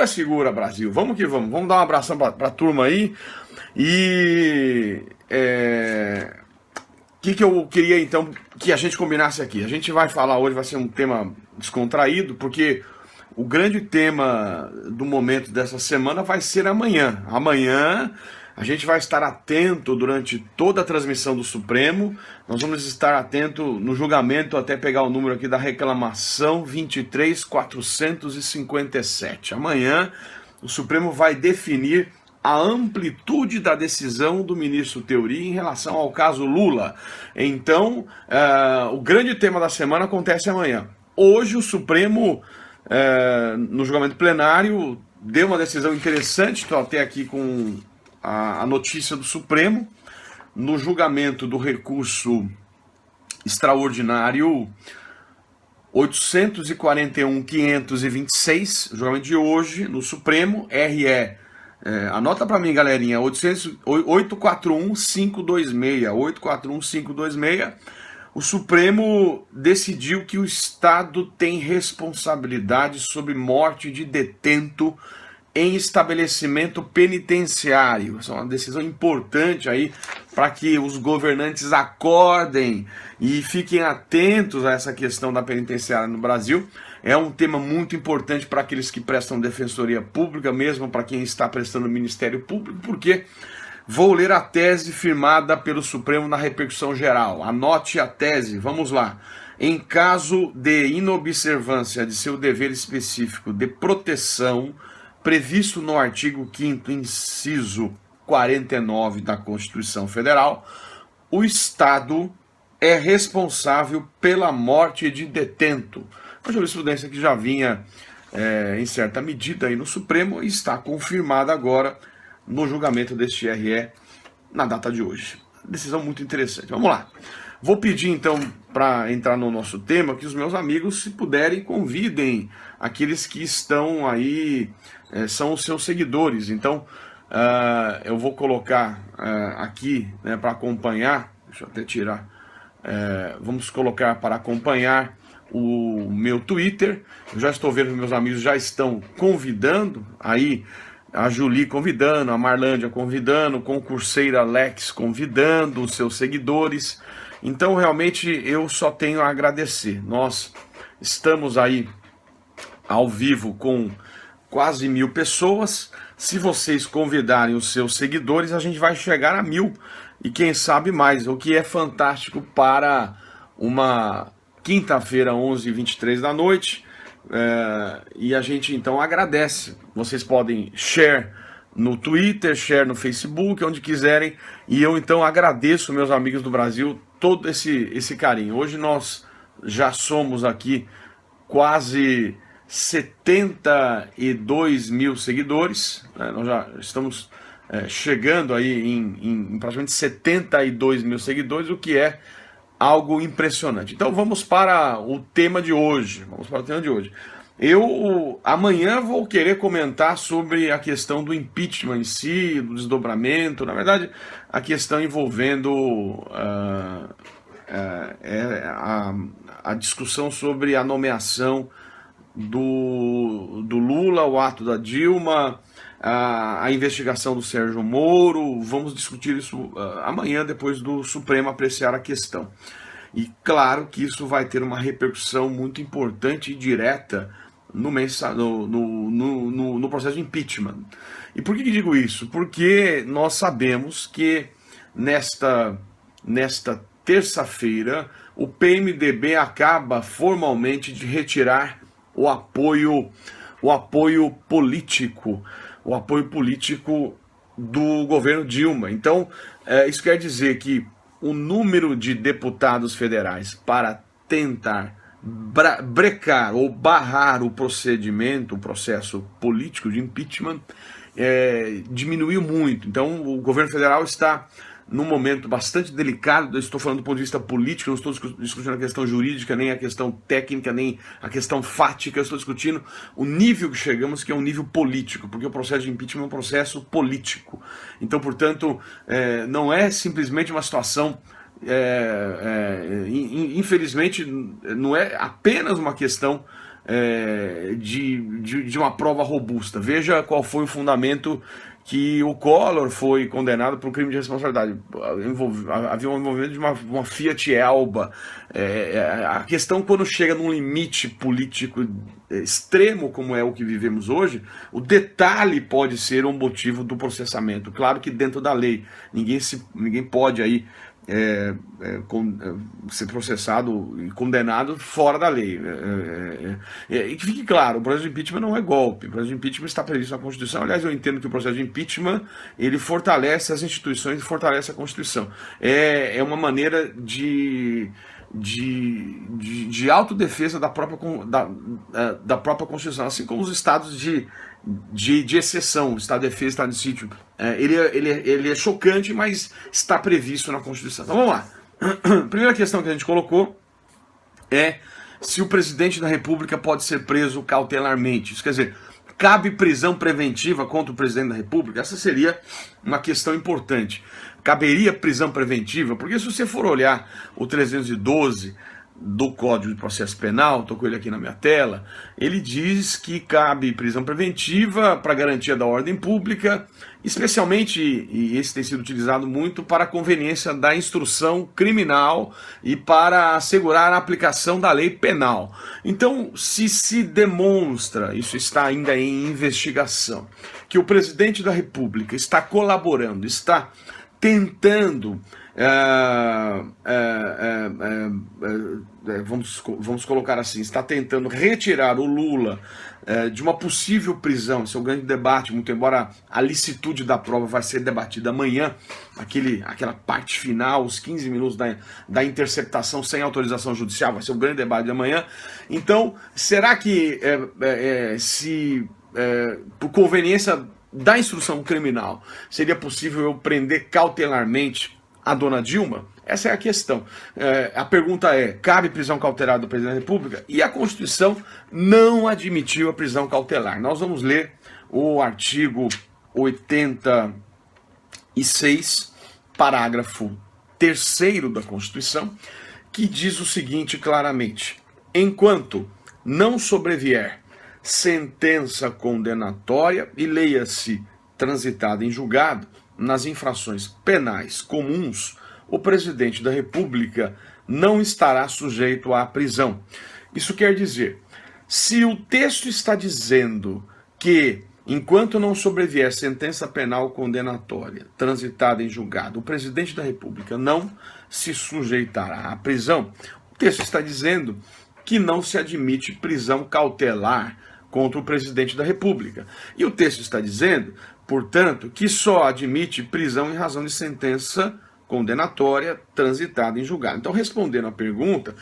segura, Brasil. Vamos que vamos. Vamos dar um abração pra turma aí. E que eu queria então que a gente combinasse aqui? A gente vai falar hoje, vai ser um tema descontraído, porque o grande tema do momento dessa semana vai ser amanhã. Amanhã a gente vai estar atento durante toda a transmissão do Supremo. Nós vamos estar atento no julgamento até pegar o número aqui da reclamação 23.457. Amanhã o Supremo vai definir a amplitude da decisão do ministro Theury em relação ao caso Lula. Então, o grande tema da semana acontece amanhã. Hoje o Supremo, no julgamento plenário, deu uma decisão interessante. Estou até aqui com a notícia do Supremo. No julgamento do recurso extraordinário 841.526, julgamento de hoje no Supremo, RE... anota para mim, galerinha, 841.526, 841.526, o Supremo decidiu que o Estado tem responsabilidade sobre morte de detento em estabelecimento penitenciário. Essa é uma decisão importante aí para que os governantes acordem e fiquem atentos a essa questão da penitenciária no Brasil. É um tema muito importante para aqueles que prestam defensoria pública, mesmo para quem está prestando Ministério Público, porque vou ler a tese firmada pelo Supremo na repercussão geral. Anote a tese, vamos lá. Em caso de inobservância de seu dever específico de proteção, previsto no artigo 5º, inciso 49 da Constituição Federal, o Estado é responsável pela morte de detento. A jurisprudência que já vinha em certa medida aí no Supremo e está confirmada agora no julgamento deste RE na data de hoje. Decisão muito interessante. Vamos lá. Vou pedir então, para entrar no nosso tema, que os meus amigos, se puderem, convidem aqueles que estão aí, são os seus seguidores. Então, eu vou colocar aqui, né, para acompanhar, deixa eu até tirar, vamos colocar para acompanhar o meu Twitter. Eu já estou vendo que meus amigos já estão convidando, aí a Julie convidando, a Marlândia convidando, o concurseiro Alex convidando os seus seguidores. Então realmente eu só tenho a agradecer. Nós estamos aí ao vivo com quase 1.000 pessoas. Se vocês convidarem os seus seguidores, a gente vai chegar a 1.000 e quem sabe mais, o que é fantástico para uma quinta-feira, 11h23 da noite. E a gente então agradece. Vocês podem share no Twitter, share no Facebook, onde quiserem. E eu então agradeço, meus amigos do Brasil, todo esse carinho. Hoje nós já somos aqui quase 72.000 seguidores, né? Nós já estamos chegando aí em praticamente 72.000 seguidores, o que é algo impressionante. Então vamos para o tema de hoje. Eu amanhã vou querer comentar sobre a questão do impeachment em si, do desdobramento, na verdade a questão envolvendo a discussão sobre a nomeação do Lula, o ato da Dilma, a investigação do Sérgio Moro. Vamos discutir isso amanhã, depois do Supremo apreciar a questão. E claro que isso vai ter uma repercussão muito importante e direta no processo de impeachment. E por que digo isso? Porque nós sabemos que nesta terça-feira o PMDB acaba formalmente de retirar o apoio político do governo Dilma. Então, isso quer dizer que o número de deputados federais para tentar brecar ou barrar o processo político de impeachment diminuiu muito. Então o governo federal está num momento bastante delicado. Eu estou falando do ponto de vista político, não estou discutindo a questão jurídica, nem a questão técnica, nem a questão fática. Eu estou discutindo o nível que chegamos, que é um nível político, porque o processo de impeachment é um processo político. Então, portanto, não é simplesmente uma situação, infelizmente, não é apenas uma questão de uma prova robusta. Veja qual foi o fundamento que o Collor foi condenado por crime de responsabilidade. Havia um envolvimento de uma Fiat Elba. A questão, quando chega num limite político extremo, como é o que vivemos hoje, o detalhe pode ser um motivo do processamento. Claro que dentro da lei, ninguém pode aí ser processado e condenado fora da lei. E que fique claro, o processo de impeachment não é golpe. O processo de impeachment está previsto na Constituição. Aliás, eu entendo que o processo de impeachment ele fortalece as instituições e fortalece a Constituição. É uma maneira de autodefesa da própria Constituição, assim como os estados de exceção, estado de defesa, estado de sítio. Ele é chocante, mas está previsto na Constituição. Então vamos lá. Primeira questão que a gente colocou é se o presidente da República pode ser preso cautelarmente. Isso quer dizer, cabe prisão preventiva contra o presidente da República? Essa seria uma questão importante. Caberia prisão preventiva? Porque se você for olhar o 312 do Código de Processo Penal, estou com ele aqui na minha tela, ele diz que cabe prisão preventiva para garantia da ordem pública, especialmente, e esse tem sido utilizado muito, para a conveniência da instrução criminal e para assegurar a aplicação da lei penal. Então, se demonstra, isso está ainda em investigação, que o presidente da República está colaborando, está tentando, vamos colocar assim, está tentando retirar o Lula de uma possível prisão. Esse é o grande debate, muito embora a licitude da prova vai ser debatida amanhã, aquela parte final, os 15 minutos da interceptação sem autorização judicial, vai ser o grande debate de amanhã. Então, será que por conveniência da instrução criminal, seria possível eu prender cautelarmente a dona Dilma? Essa é a questão. A pergunta é, cabe prisão cautelar do presidente da República? E a Constituição não admitiu a prisão cautelar. Nós vamos ler o artigo 86, parágrafo 3º da Constituição, que diz o seguinte claramente: enquanto não sobrevier sentença condenatória, e leia-se transitada em julgado, nas infrações penais comuns, o presidente da República não estará sujeito à prisão. Isso quer dizer, se o texto está dizendo que, enquanto não sobrevier sentença penal condenatória transitada em julgado, o presidente da República não se sujeitará à prisão, o texto está dizendo que não se admite prisão cautelar contra o presidente da República. E o texto está dizendo, portanto, que só admite prisão em razão de sentença condenatória transitada em julgado. Então, respondendo à pergunta,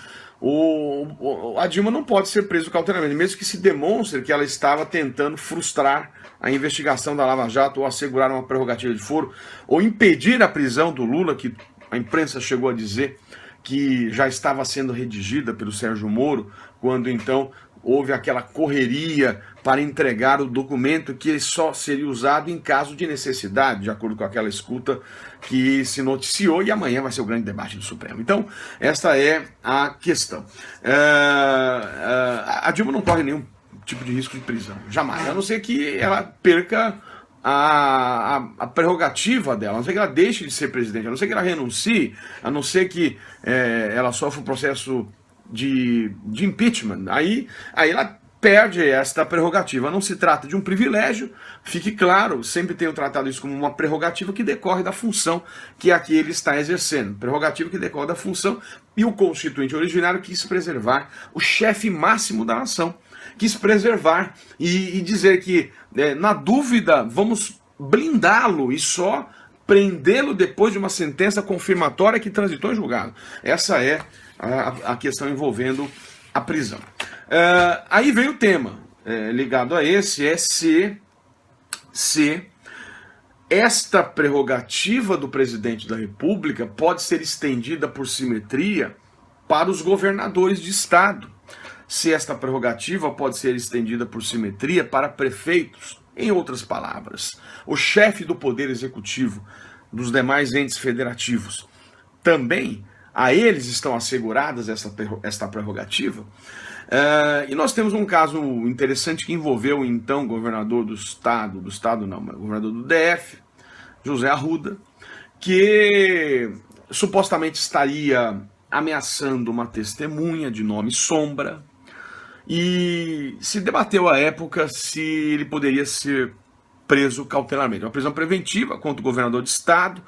a Dilma não pode ser presa cautelarmente, mesmo que se demonstre que ela estava tentando frustrar a investigação da Lava Jato, ou assegurar uma prerrogativa de foro, ou impedir a prisão do Lula, que a imprensa chegou a dizer que já estava sendo redigida pelo Sérgio Moro, quando então houve aquela correria para entregar o documento que só seria usado em caso de necessidade, de acordo com aquela escuta que se noticiou, e amanhã vai ser o grande debate do Supremo. Então, essa é a questão. A Dilma não corre nenhum tipo de risco de prisão, jamais, a não ser que ela perca a prerrogativa dela, a não ser que ela deixe de ser presidente, a não ser que ela renuncie, a não ser que ela sofra um processo de impeachment, aí ela perde esta prerrogativa. Não se trata de um privilégio, fique claro, sempre tenho tratado isso como uma prerrogativa que decorre da função que aqui ele está exercendo, prerrogativa que decorre da função, e o constituinte originário quis preservar o chefe máximo da nação, quis preservar e dizer que, na dúvida, vamos blindá-lo e só prendê-lo depois de uma sentença confirmatória que transitou em julgado. Essa é a questão envolvendo a prisão. Aí vem o tema ligado a esse, se esta prerrogativa do presidente da República pode ser estendida por simetria para os governadores de estado, se esta prerrogativa pode ser estendida por simetria para prefeitos. Em outras palavras, o chefe do poder executivo dos demais entes federativos também, a eles estão asseguradas esta prerrogativa. E nós temos um caso interessante que envolveu o então governador do estado não, mas governador do DF, José Arruda, que supostamente estaria ameaçando uma testemunha de nome Sombra, e se debateu à época se ele poderia ser preso cautelarmente. Uma prisão preventiva contra o governador de estado,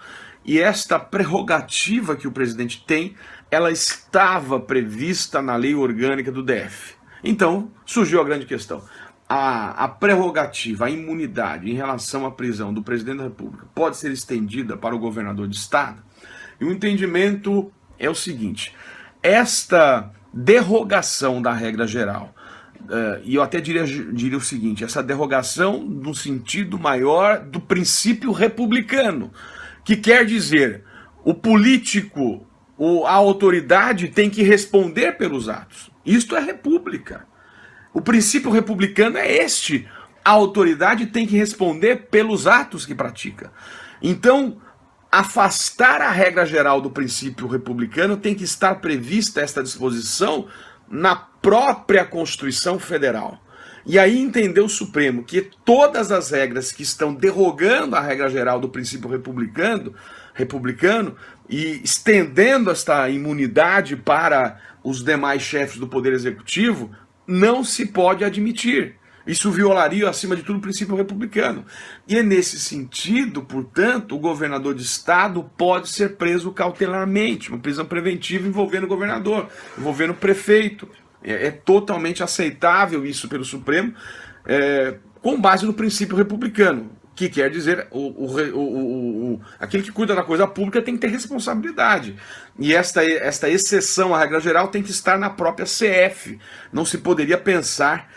e esta prerrogativa que o presidente tem, ela estava prevista na lei orgânica do DF. Então, surgiu a grande questão. A prerrogativa, a imunidade em relação à prisão do presidente da República pode ser estendida para o governador de estado? E o entendimento é o seguinte: esta derrogação da regra geral, e eu até diria o seguinte, essa derrogação no sentido maior do princípio republicano, que quer dizer, o político, a autoridade tem que responder pelos atos. Isto é república. O princípio republicano é este: a autoridade tem que responder pelos atos que pratica. Então, afastar a regra geral do princípio republicano tem que estar prevista esta disposição na própria Constituição Federal. E aí entendeu o Supremo que todas as regras que estão derrogando a regra geral do princípio republicano e estendendo esta imunidade para os demais chefes do Poder Executivo, não se pode admitir. Isso violaria, acima de tudo, o princípio republicano. E é nesse sentido, portanto, o governador de estado pode ser preso cautelarmente, uma prisão preventiva envolvendo o governador, envolvendo o prefeito. É totalmente aceitável isso pelo Supremo, com base no princípio republicano, que quer dizer aquele que cuida da coisa pública tem que ter responsabilidade. E esta exceção à regra geral tem que estar na própria CF. Não se poderia pensar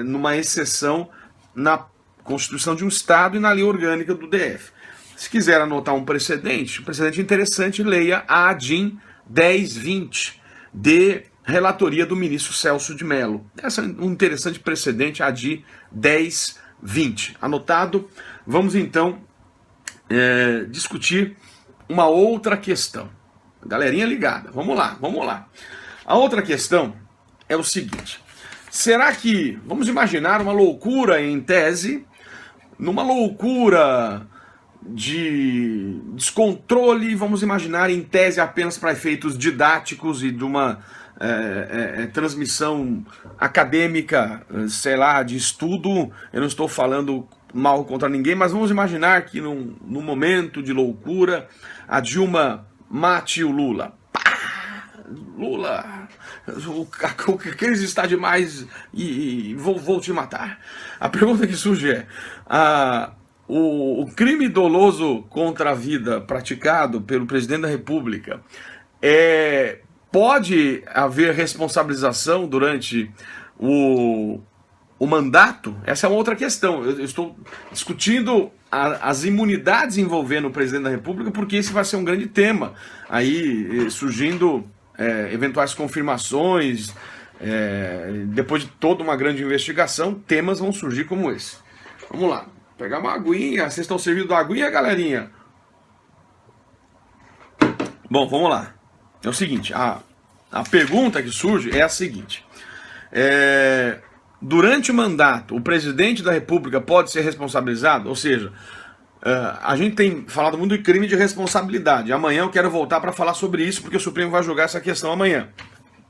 numa exceção na Constituição de um Estado e na lei orgânica do DF. Se quiser anotar um precedente interessante, leia a ADIM 1020, de relatoria do ministro Celso de Mello. Esse é um interessante precedente, a ADIM 1020. Anotado. Vamos então discutir uma outra questão. Galerinha ligada, vamos lá. A outra questão é o seguinte: será que, vamos imaginar uma loucura em tese, numa loucura de descontrole, vamos imaginar em tese apenas para efeitos didáticos e de uma transmissão acadêmica, sei lá, de estudo. Eu não estou falando mal contra ninguém, mas vamos imaginar que num momento de loucura, a Dilma mate o Lula. Pá! Lula, o crise está demais e vou te matar. A pergunta que surge é: o crime doloso contra a vida praticado pelo presidente da República pode haver responsabilização durante o mandato? Essa é uma outra questão. Eu estou discutindo as imunidades envolvendo o presidente da República, porque esse vai ser um grande tema. Aí surgindo eventuais confirmações, depois de toda uma grande investigação, temas vão surgir como esse. Vamos lá, pegar uma aguinha. Vocês estão servindo da aguinha, galerinha? Bom, vamos lá. É o seguinte, a pergunta que surge é a seguinte: durante o mandato, o presidente da República pode ser responsabilizado? Ou seja, a gente tem falado muito de crime de responsabilidade. Amanhã eu quero voltar para falar sobre isso, porque o Supremo vai julgar essa questão amanhã.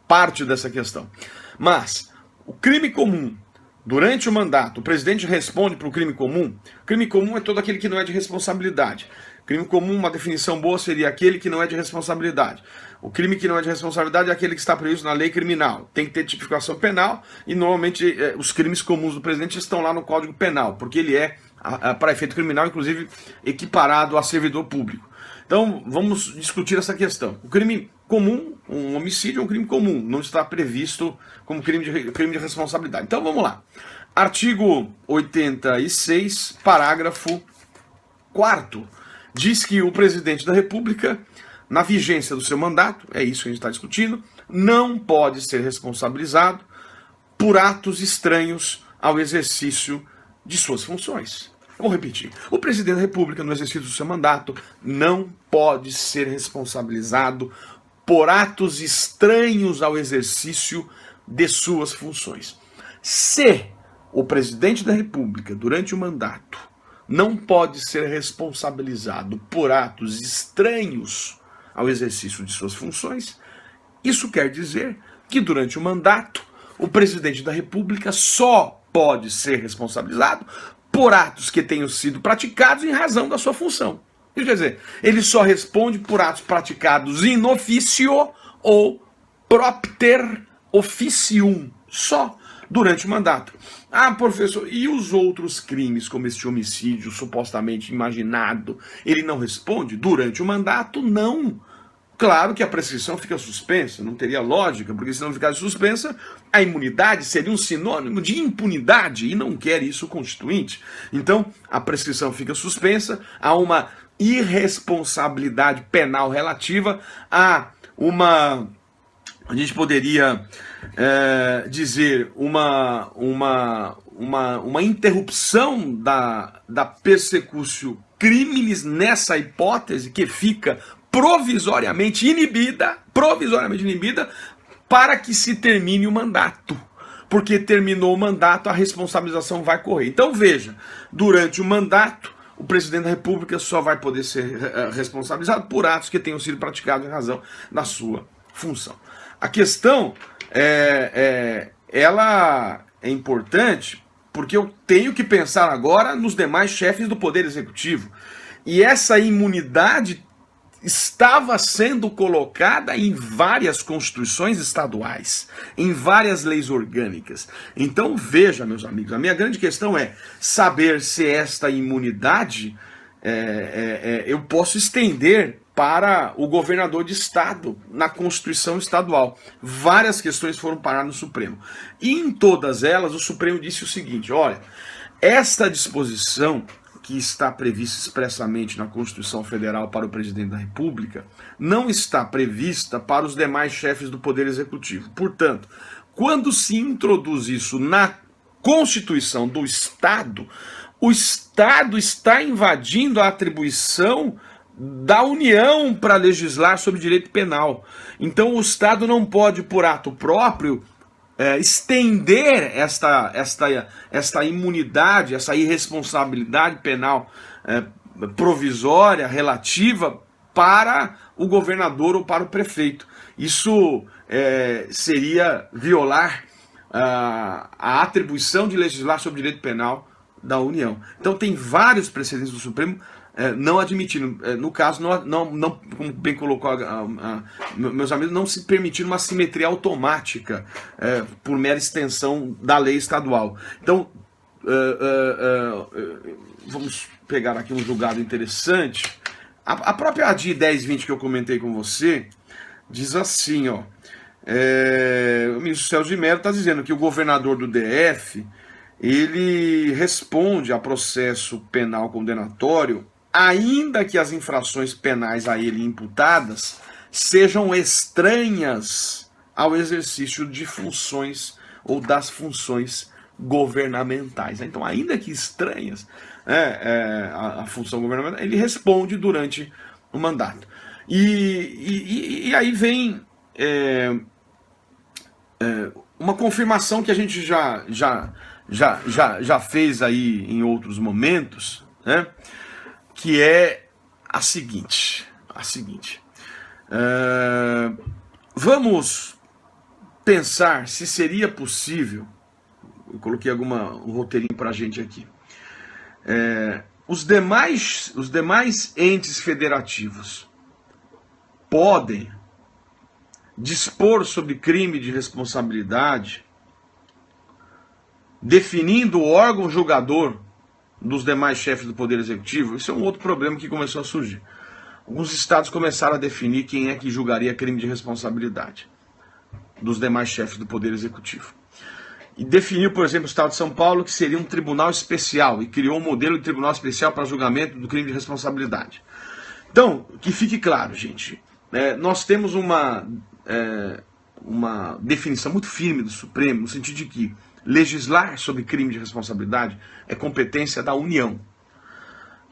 Parte dessa questão. Mas, o crime comum, durante o mandato, o presidente responde para o crime comum? Crime comum é todo aquele que não é de responsabilidade. Crime comum, uma definição boa, seria aquele que não é de responsabilidade. O crime que não é de responsabilidade é aquele que está previsto na lei criminal. Tem que ter tipificação penal e normalmente os crimes comuns do presidente estão lá no Código Penal, porque ele é, para efeito criminal, inclusive equiparado a servidor público. Então vamos discutir essa questão. O crime comum, um homicídio é um crime comum, não está previsto como crime de responsabilidade. Então vamos lá. Artigo 86, parágrafo 4º, diz que o presidente da República, na vigência do seu mandato, é isso que a gente está discutindo, não pode ser responsabilizado por atos estranhos ao exercício de suas funções. Eu vou repetir. O presidente da República, no exercício do seu mandato, não pode ser responsabilizado por atos estranhos ao exercício de suas funções. Se o presidente da República, durante o mandato, não pode ser responsabilizado por atos estranhos ao exercício de suas funções, isso quer dizer que durante o mandato, o presidente da República só pode ser responsabilizado por atos que tenham sido praticados em razão da sua função. Isso quer dizer, ele só responde por atos praticados in officio ou propter officium, só durante o mandato. Ah, professor, e os outros crimes, como este homicídio supostamente imaginado, ele não responde? Durante o mandato, não. Claro que a prescrição fica suspensa, não teria lógica, porque se não ficasse suspensa, a imunidade seria um sinônimo de impunidade, e não quer isso o Constituinte. Então, a prescrição fica suspensa, há uma irresponsabilidade penal relativa a uma, a gente poderia dizer, uma interrupção da persecutio criminis nessa hipótese que fica provisoriamente inibida para que se termine o mandato. Porque terminou o mandato, a responsabilização vai correr. Então veja, durante o mandato, o presidente da República só vai poder ser responsabilizado por atos que tenham sido praticados em razão da sua função. A questão ela é importante porque eu tenho que pensar agora nos demais chefes do Poder Executivo. E essa imunidade estava sendo colocada em várias constituições estaduais, em várias leis orgânicas. Então veja, meus amigos, a minha grande questão é saber se esta imunidade eu posso estender para o governador de estado na Constituição estadual. Várias questões foram parar no Supremo. E em todas elas o Supremo disse o seguinte: olha, esta disposição que está prevista expressamente na Constituição Federal para o presidente da República, não está prevista para os demais chefes do Poder Executivo. Portanto, quando se introduz isso na Constituição do Estado, o Estado está invadindo a atribuição da União para legislar sobre direito penal. Então o Estado não pode, por ato próprio, estender esta imunidade, essa irresponsabilidade penal provisória, relativa, para o governador ou para o prefeito. Isso seria violar a atribuição de legislar sobre direito penal da União. Então tem vários precedentes do Supremo não admitindo, no caso, não, como bem colocou meus amigos, não se permitir uma simetria automática por mera extensão da lei estadual. Então, vamos pegar aqui um julgado interessante. A própria ADI 1020 que eu comentei com você, diz assim, ó, o ministro Celso de Mello está dizendo que o governador do DF, ele responde a processo penal condenatório ainda que as infrações penais a ele imputadas sejam estranhas ao exercício de funções ou das funções governamentais. Então, ainda que estranhas a função governamental, ele responde durante o mandato. E aí vem uma confirmação que a gente já fez aí em outros momentos, né? Que é a seguinte, vamos pensar se seria possível, eu coloquei um roteirinho para a gente aqui, os demais entes federativos podem dispor sobre crime de responsabilidade, definindo o órgão julgador dos demais chefes do Poder Executivo. Isso é um outro problema que começou a surgir. Alguns estados começaram a definir quem é que julgaria crime de responsabilidade dos demais chefes do Poder Executivo. E definiu, por exemplo, o estado de São Paulo que seria um tribunal especial e criou um modelo de tribunal especial para julgamento do crime de responsabilidade. Então, que fique claro, gente, nós temos uma definição muito firme do Supremo, no sentido de que legislar sobre crime de responsabilidade é competência da União.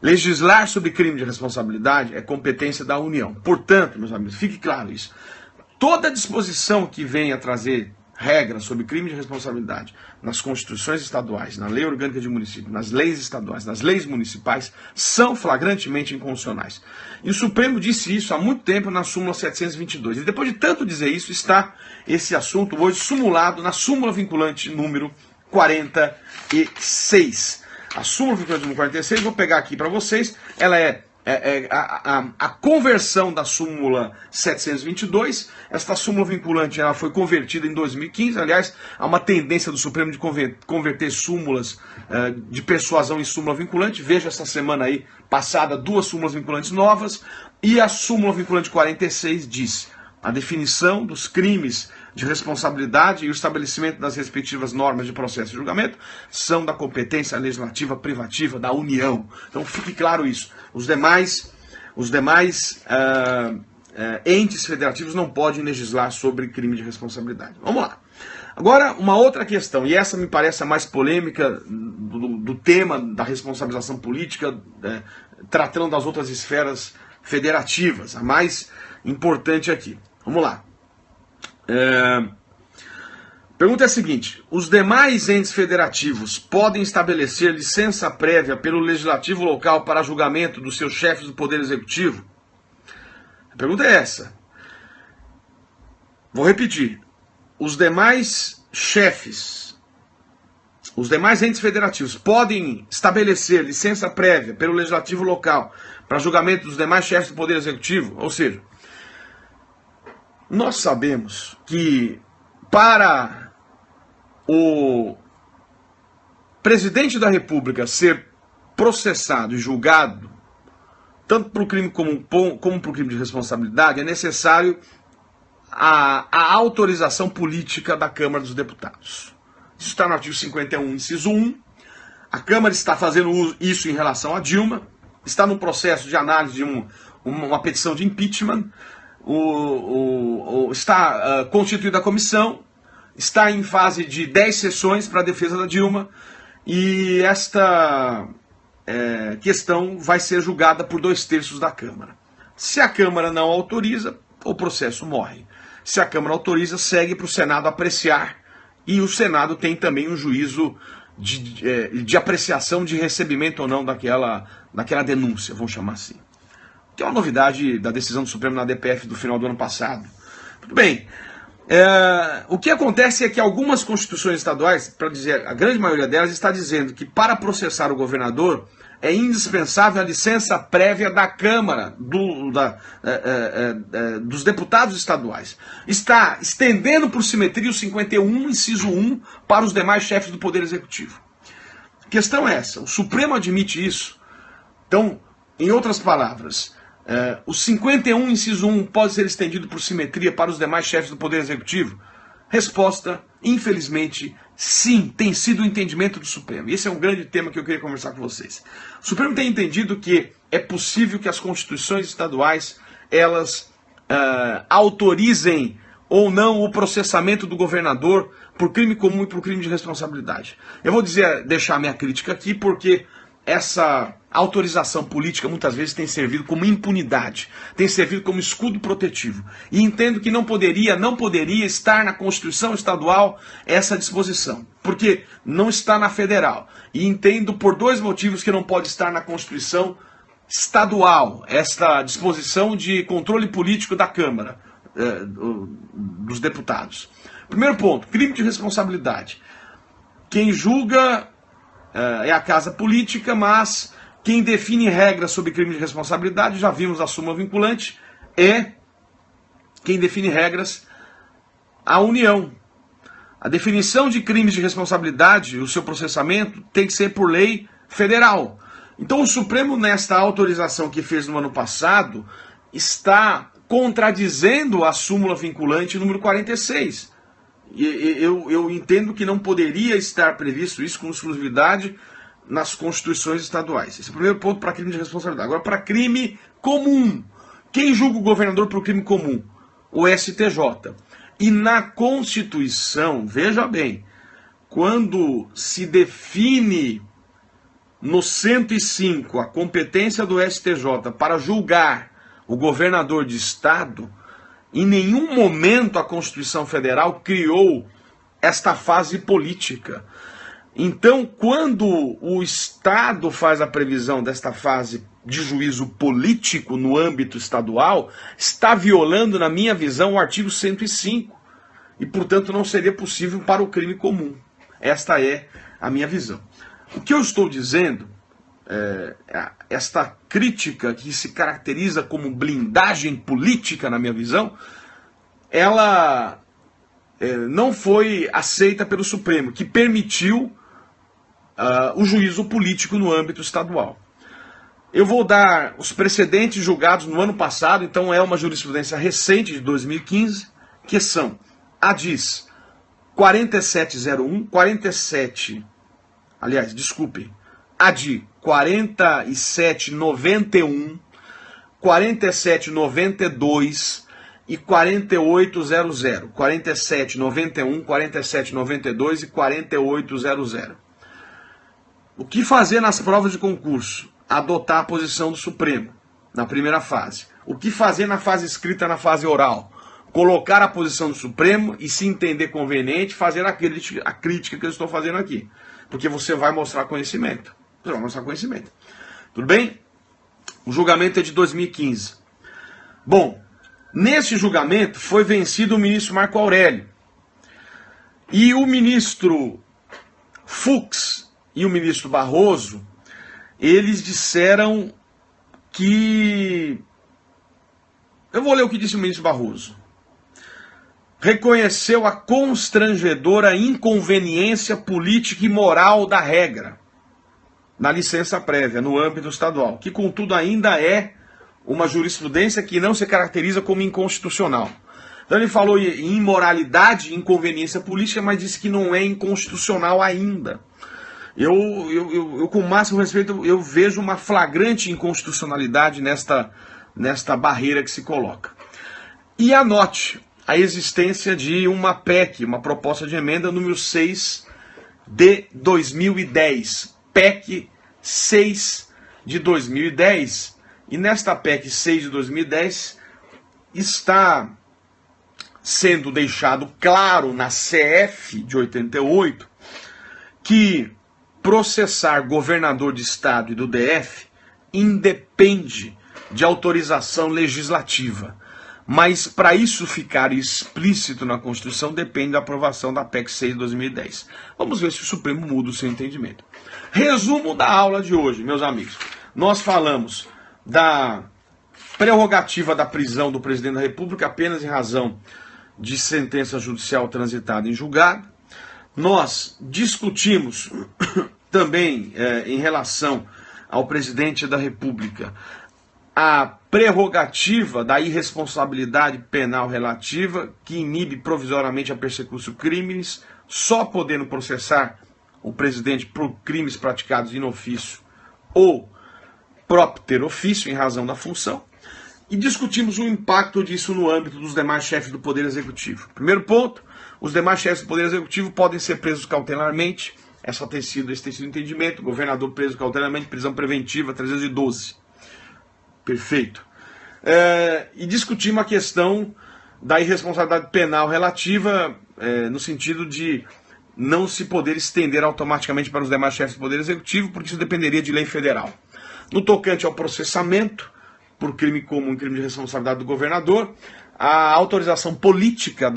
Legislar sobre crime de responsabilidade é competência da União. Portanto, meus amigos, fique claro isso. Toda disposição que venha trazer regra sobre crime de responsabilidade nas constituições estaduais, na lei orgânica de município, nas leis estaduais, nas leis municipais, são flagrantemente inconstitucionais. E o Supremo disse isso há muito tempo na súmula 722. E depois de tanto dizer isso, está esse assunto hoje sumulado na súmula vinculante número 46. A súmula vinculante número 46, vou pegar aqui para vocês, ela é a conversão da súmula 722. Esta súmula vinculante ela foi convertida em 2015. Aliás, há uma tendência do Supremo de converter súmulas de persuasão em súmula vinculante. Veja essa semana aí, passada, 2 súmulas vinculantes novas. E a súmula vinculante 46 diz: a definição dos crimes de responsabilidade e o estabelecimento das respectivas normas de processo e julgamento são da competência legislativa privativa da União. Então fique claro isso. Os demais entes federativos não podem legislar sobre crime de responsabilidade. Vamos lá. Agora, uma outra questão, e essa me parece a mais polêmica do tema da responsabilização política, tratando das outras esferas federativas, a mais importante aqui. Vamos lá. Pergunta é a seguinte: os demais entes federativos podem estabelecer licença prévia pelo legislativo local para julgamento dos seus chefes do Poder Executivo? A pergunta é essa. Vou repetir. Os demais entes federativos podem estabelecer licença prévia pelo legislativo local para julgamento dos demais chefes do Poder Executivo? Ou seja, nós sabemos que para o presidente da República ser processado e julgado, tanto para o crime comum como para o crime de responsabilidade, é necessário a autorização política da Câmara dos Deputados. Isso está no artigo 51, inciso 1. A Câmara está fazendo isso em relação a Dilma, está no processo de análise de uma petição de impeachment, está constituída a comissão, está em fase de 10 sessões para a defesa da Dilma, e esta questão vai ser julgada por 2/3 da Câmara. Se a Câmara não autoriza, o processo morre. Se a Câmara autoriza, segue para o Senado apreciar, e o Senado tem também um juízo de apreciação de recebimento ou não daquela denúncia, vamos chamar assim. Que é uma novidade da decisão do Supremo na DPF do final do ano passado. Tudo bem. O que acontece é que algumas constituições estaduais, para dizer a grande maioria delas, está dizendo que para processar o governador é indispensável a licença prévia da Câmara, dos deputados estaduais. Está estendendo por simetria o 51, inciso 1, para os demais chefes do Poder Executivo. A questão é essa, o Supremo admite isso. Então, em outras palavras, o 51, inciso 1, pode ser estendido por simetria para os demais chefes do Poder Executivo? Resposta, infelizmente, sim, tem sido o entendimento do Supremo. E esse é um grande tema que eu queria conversar com vocês. O Supremo tem entendido que é possível que as constituições estaduais, elas autorizem ou não o processamento do governador por crime comum e por crime de responsabilidade. Eu vou deixar minha crítica aqui, porque essa autorização política muitas vezes tem servido como impunidade, tem servido como escudo protetivo. E entendo que não poderia estar na Constituição estadual essa disposição, porque não está na federal. E entendo por 2 motivos que não pode estar na Constituição estadual esta disposição de controle político da Câmara, dos deputados. Primeiro ponto, crime de responsabilidade. Quem julga é a casa política, mas quem define regras sobre crime de responsabilidade, já vimos a súmula vinculante, é quem define regras, a União. A definição de crimes de responsabilidade, o seu processamento, tem que ser por lei federal. Então o Supremo, nesta autorização que fez no ano passado, está contradizendo a súmula vinculante número 46. Eu entendo que não poderia estar previsto isso com exclusividade nas constituições estaduais. Esse é o primeiro ponto para crime de responsabilidade. Agora, para crime comum. Quem julga o governador por crime comum? O STJ. E na Constituição, veja bem, quando se define no 105 a competência do STJ para julgar o governador de estado, em nenhum momento a Constituição Federal criou esta fase política. Então, quando o Estado faz a previsão desta fase de juízo político no âmbito estadual, está violando, na minha visão, o artigo 105. E, portanto, não seria possível para o crime comum. Esta é a minha visão. O que eu estou dizendo, esta crítica que se caracteriza como blindagem política, na minha visão, ela não foi aceita pelo Supremo, que permitiu o juízo político no âmbito estadual. Eu vou dar os precedentes julgados no ano passado, então é uma jurisprudência recente de 2015, que são a DIS 4701, a DI 4791, 4792 e 4800. 4791, 4792 e 4800. O que fazer nas provas de concurso? Adotar a posição do Supremo, na primeira fase. O que fazer na fase escrita, na fase oral? Colocar a posição do Supremo e, se entender conveniente, fazer a crítica que eu estou fazendo aqui. Porque você vai mostrar conhecimento. Você vai mostrar conhecimento. Tudo bem? O julgamento é de 2015. Bom, nesse julgamento foi vencido o ministro Marco Aurélio. E o ministro Fux e o ministro Barroso, eles disseram que... Eu vou ler o que disse o ministro Barroso. Reconheceu a constrangedora inconveniência política e moral da regra na licença prévia, no âmbito estadual, que contudo ainda é uma jurisprudência que não se caracteriza como inconstitucional. Então ele falou em imoralidade e inconveniência política, mas disse que não é inconstitucional ainda. Eu com o máximo respeito, eu vejo uma flagrante inconstitucionalidade nesta barreira que se coloca. E anote a existência de uma PEC, uma proposta de emenda número 6 de 2010. PEC 6 de 2010. E nesta PEC 6 de 2010 está sendo deixado claro na CF de 88 que processar governador de estado e do DF independe de autorização legislativa. Mas para isso ficar explícito na Constituição depende da aprovação da PEC 6 de 2010. Vamos ver se o Supremo muda o seu entendimento. Resumo da aula de hoje, meus amigos. Nós falamos da prerrogativa da prisão do presidente da República apenas em razão de sentença judicial transitada em julgado. Nós discutimos também em relação ao presidente da República a prerrogativa da irresponsabilidade penal relativa que inibe provisoriamente a persecução crimes, só podendo processar o presidente por crimes praticados in officio ou propter officio em razão da função. E discutimos o impacto disso no âmbito dos demais chefes do Poder Executivo. Primeiro ponto, os demais chefes do Poder Executivo podem ser presos cautelarmente. Esse tem sido o entendimento. Governador preso cautelarmente, prisão preventiva, 312. Perfeito. E discutimos a questão da irresponsabilidade penal relativa, no sentido de não se poder estender automaticamente para os demais chefes do Poder Executivo, porque isso dependeria de lei federal. No tocante ao processamento por crime comum e crime de responsabilidade do governador, a autorização política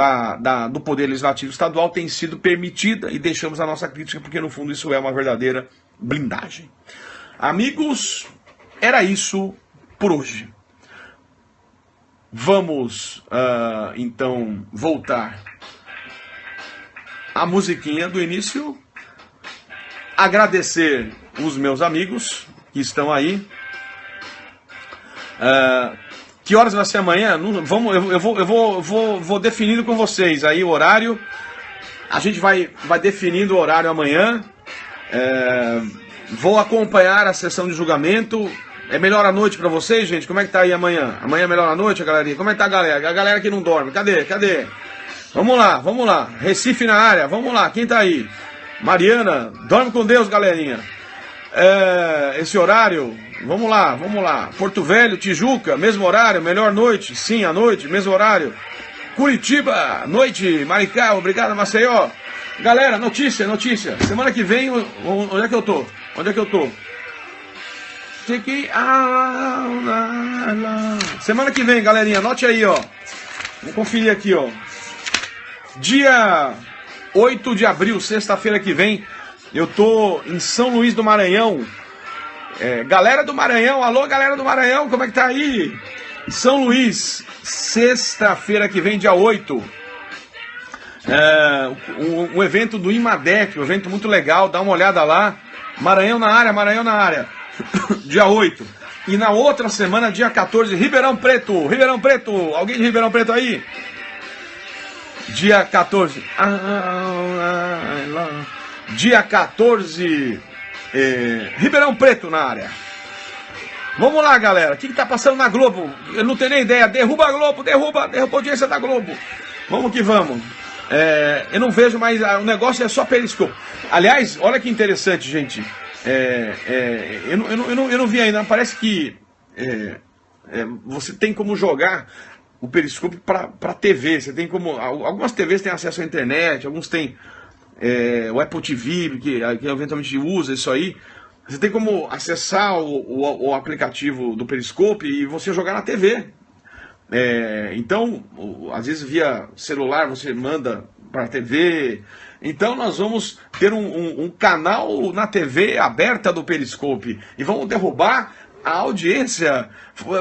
do Poder Legislativo Estadual tem sido permitida e deixamos a nossa crítica porque, no fundo, isso é uma verdadeira blindagem. Amigos, era isso por hoje. Vamos, então, voltar à musiquinha do início. Agradecer os meus amigos que estão aí. Que horas vai ser amanhã? Eu vou definindo com vocês aí o horário. A gente vai definindo o horário amanhã. Vou acompanhar a sessão de julgamento. É melhor à noite pra vocês, gente? Como é que tá aí amanhã? Amanhã é melhor à noite, galerinha? Como é que tá a galera? A galera que não dorme. Cadê? Vamos lá. Recife na área. Vamos lá. Quem tá aí? Mariana. Dorme com Deus, galerinha. Esse horário... Vamos lá. Porto Velho, Tijuca, mesmo horário, melhor noite. Sim, à noite, mesmo horário. Curitiba, noite. Maricá, obrigado, Maceió. Galera, notícia. Semana que vem, onde é que eu tô? Semana que vem, galerinha, anote aí, ó. Vamos conferir aqui, ó. Dia 8 de abril, sexta-feira que vem, eu tô em São Luís do Maranhão. Galera do Maranhão, alô galera do Maranhão, como é que tá aí? São Luís, sexta-feira que vem, dia 8. Um evento do IMADEC, um evento muito legal, dá uma olhada lá. Maranhão na área. Dia 8. E na outra semana, dia 14, Ribeirão Preto, alguém de Ribeirão Preto aí? Dia 14. Dia 14, Ribeirão Preto na área. Vamos lá, galera. O que tá passando na Globo? Eu não tenho nem ideia. Derruba a Globo, derruba a audiência da Globo. Vamos que vamos. Eu não vejo mais. O negócio é só Periscope. Aliás, olha que interessante, gente. Eu não vi ainda. Parece que você tem como jogar o Periscope para TV. Você tem como. Algumas TVs têm acesso à internet, alguns têm o Apple TV, que eventualmente usa isso aí. Você tem como acessar o aplicativo do Periscope e você jogar na TV. Então, às vezes via celular você manda para a TV. Então nós vamos ter um canal na TV aberta do Periscope e vamos derrubar a audiência.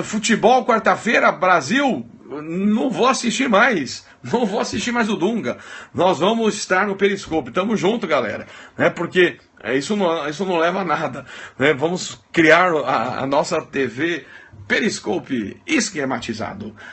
Futebol, quarta-feira, Brasil, não vou assistir mais o Dunga. Nós vamos estar no Periscope. Tamo junto, galera. Porque isso não leva a nada. Vamos criar a nossa TV Periscope esquematizado.